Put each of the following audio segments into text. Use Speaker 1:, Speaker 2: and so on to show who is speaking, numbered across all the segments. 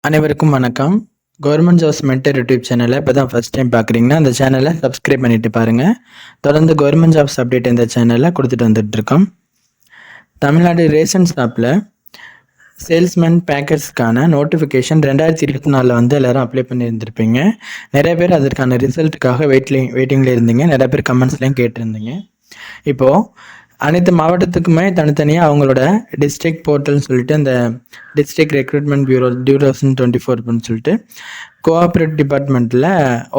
Speaker 1: அனைவருக்கும் வணக்கம். Government jobs mentor YouTube சேனலை இப்போ தான் ஃபஸ்ட் டைம் பார்க்குறீங்கன்னா அந்த சேனலை சப்ஸ்கிரைப் பண்ணிட்டு பாருங்கள். தொடர்ந்து கவர்மெண்ட் ஜாப்ஸ் அப்டேட் இந்த சேனலில் கொடுத்துட்டு வந்துட்டுருக்கோம். தமிழ்நாடு ரேஷன் ஷாப்பில் சேல்ஸ்மேன் பேக்கர்ஸ்க்கான நோட்டிஃபிகேஷன் 2024 வந்து எல்லோரும் அப்ளை பண்ணியிருந்திருப்பீங்க. நிறைய பேர் அதற்கான ரிசல்ட்டுக்காக வெயிட்டிங்கில் இருந்தீங்க. நிறைய பேர் கமெண்ட்ஸ்லையும் கேட்டிருந்தீங்க. இப்போது அனைத்து மாவட்டத்துக்குமே தனித்தனியாக அவங்களோட டிஸ்ட்ரிக்ட் போர்ட்டல்னு சொல்லிட்டு அந்த டிஸ்ட்ரிக்ட் ரெக்ரூட்மெண்ட் பியூரோ 2024 அப்படின்னு சொல்லிட்டு கோஆப்ரேட்டிவ் டிபார்ட்மெண்ட்டில்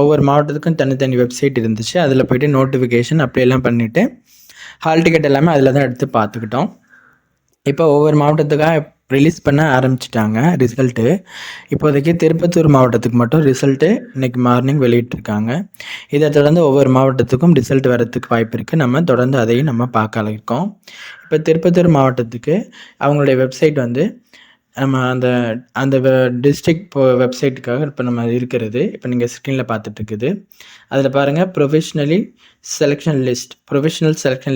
Speaker 1: ஒவ்வொரு மாவட்டத்துக்கும் தனித்தனி வெப்சைட் இருந்துச்சு. அதில் போய்ட்டு நோட்டிஃபிகேஷன் அப்படியெல்லாம் பண்ணிவிட்டு ஹால் டிக்கெட் எல்லாமே அதில் தான் எடுத்து பார்த்துக்கிட்டோம். இப்போ ஒவ்வொரு மாவட்டத்துக்காக ரிலீஸ் பண்ண ஆரம்பிச்சிட்டாங்க ரிசல்ட்டு. இப்போதைக்கு திருப்பத்தூர் மாவட்டத்துக்கு மட்டும் ரிசல்ட்டு இன்றைக்கி மார்னிங் வெளியிட்டிருக்காங்க. இதை தொடர்ந்து ஒவ்வொரு மாவட்டத்துக்கும் ரிசல்ட் வரத்துக்கு வாய்ப்பு இருக்குது. நம்ம தொடர்ந்து அதையும் நம்ம பார்க்க இருக்கோம். இப்போ திருப்பத்தூர் மாவட்டத்துக்கு அவங்களுடைய வெப்சைட் வந்து நம்ம அந்த அந்த டிஸ்ட்ரிக்ட் வெப்சைட்டுக்காக இப்போ நம்ம இருக்கிறது இப்போ நீங்கள் ஸ்க்ரீனில் பார்த்துட்ருக்குது. அதில் பாருங்கள் ப்ரொஃபஷ்னல் செலெக்ஷன்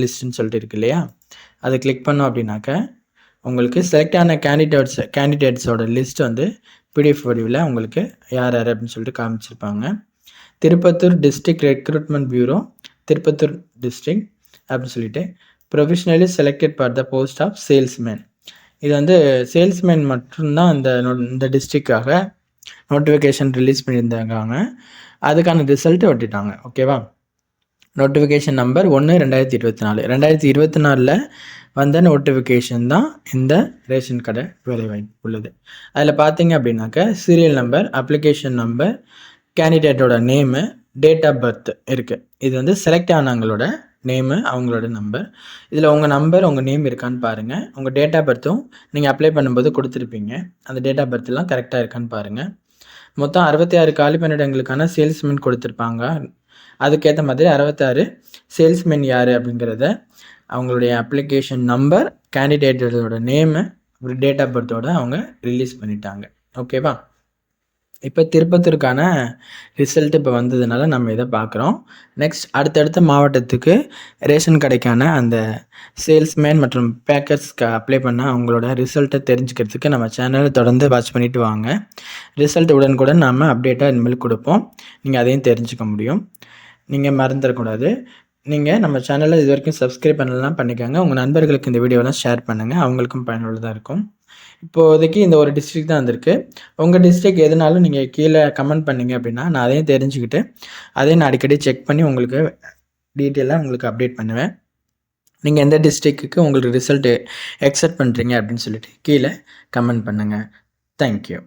Speaker 1: லிஸ்ட்டுன்னு சொல்லிட்டு இருக்கு இல்லையா, அதை கிளிக் பண்ணோம் அப்படின்னாக்க உங்களுக்கு செலக்ட் ஆன கேண்டிடேட்ஸோட லிஸ்ட் வந்து பிடிஎஃப் வடிவில் உங்களுக்கு யார் அப்படின்னு சொல்லிட்டு காமிச்சிருப்பாங்க. Tirupattur district recruitment bureau Tirupattur district அப்படின்னு சொல்லிட்டு professionally selected for the post of salesman. இது வந்து சேல்ஸ்மேன் மட்டும்தான் இந்த டிஸ்ட்ரிக்டாக நோட்டிஃபிகேஷன் ரிலீஸ் பண்ணியிருந்தாங்க. அதுக்கான ரிசல்ட்டு ஒட்டிட்டாங்க. ஓகேவா? நோட்டிஃபிகேஷன் நம்பர் 1/2024 2024 வந்த நோட்டிஃபிகேஷன் தான் இந்த ரேஷன் கடை வேலைவாய்ப்பு உள்ளது. அதில் பார்த்தீங்க அப்படின்னாக்க சீரியல் நம்பர், அப்ளிகேஷன் நம்பர், கேண்டிடேட்டோட நேமு, டேட் ஆஃப் பர்த் இருக்குது. இது வந்து செலக்ட் ஆனவங்களோட நேமு, அவங்களோட நம்பர். இதில் உங்கள் நம்பர் உங்கள் நேம் இருக்கான்னு பாருங்கள். உங்கள் டேட் ஆஃப் பர்த்தும் நீங்கள் அப்ளை பண்ணும்போது கொடுத்துருப்பீங்க. அந்த டேட் ஆஃப் பர்த்லாம் கரெக்டாக இருக்கான்னு பாருங்கள். மொத்தம் 66 காலி பணியிடங்களுக்கான சேல்ஸ்மேன் கொடுத்துருப்பாங்க. அதுக்கேற்ற மாதிரி 66 சேல்ஸ்மேன் யார் அப்படிங்கிறத அவங்களுடைய அப்ளிகேஷன் நம்பர், கேண்டிடேட்டோட நேமு, அப்புறம் டேட் ஆஃப் பர்த்தோடு அவங்க ரிலீஸ் பண்ணிட்டாங்க. ஓகேவா? இப்போ திருப்பத்தூருக்கான ரிசல்ட் இப்போ வந்ததுனால நம்ம இதை பார்க்குறோம். நெக்ஸ்ட் அடுத்தடுத்த மாவட்டத்துக்கு ரேஷன் கடைக்கான அந்த சேல்ஸ்மேன் மற்றும் பேக்கர்ஸ்க்கு அப்ளை பண்ண அவங்களோட ரிசல்ட்டை தெரிஞ்சுக்கிறதுக்கு நம்ம சேனலை தொடர்ந்து வாட்ச் பண்ணிவிட்டு வாங்க. ரிசல்ட் உடனுக்குடன் நம்ம அப்டேட்டாக இனிமேல் கொடுப்போம். நீங்கள் அதையும் தெரிஞ்சுக்க முடியும். நீங்கள் மறந்துடக்கூடாது. நீங்கள் நம்ம சேனலில் இது வரைக்கும் சப்ஸ்கிரைப் பண்ணலாம் பண்ணிக்கோங்க. உங்கள் நண்பர்களுக்கு இந்த வீடியோலாம் ஷேர் பண்ணுங்கள். அவங்களுக்கும் பயனுள்ளதாக இருக்கும். இப்போதைக்கு இந்த ஒரு டிஸ்ட்ரிக்ட் தான் வந்திருக்கு. உங்கள் டிஸ்ட்ரிக்ட் எதுனாலும் நீங்கள் கீழே கமெண்ட் பண்ணிங்க அப்படின்னா நான் அதையும் தெரிஞ்சுக்கிட்டு அதையும் நான் அடிக்கடி செக் பண்ணி உங்களுக்கு டீட்டெயிலாக உங்களுக்கு அப்டேட் பண்ணுவேன். நீங்கள் எந்த டிஸ்ட்ரிக்ட்டுக்கு உங்களுக்கு ரிசல்ட்டு எக்ஸெப்ட் பண்ணுறீங்க அப்படின்னு சொல்லிட்டு கீழே கமெண்ட் பண்ணுங்கள். தேங்க்யூ.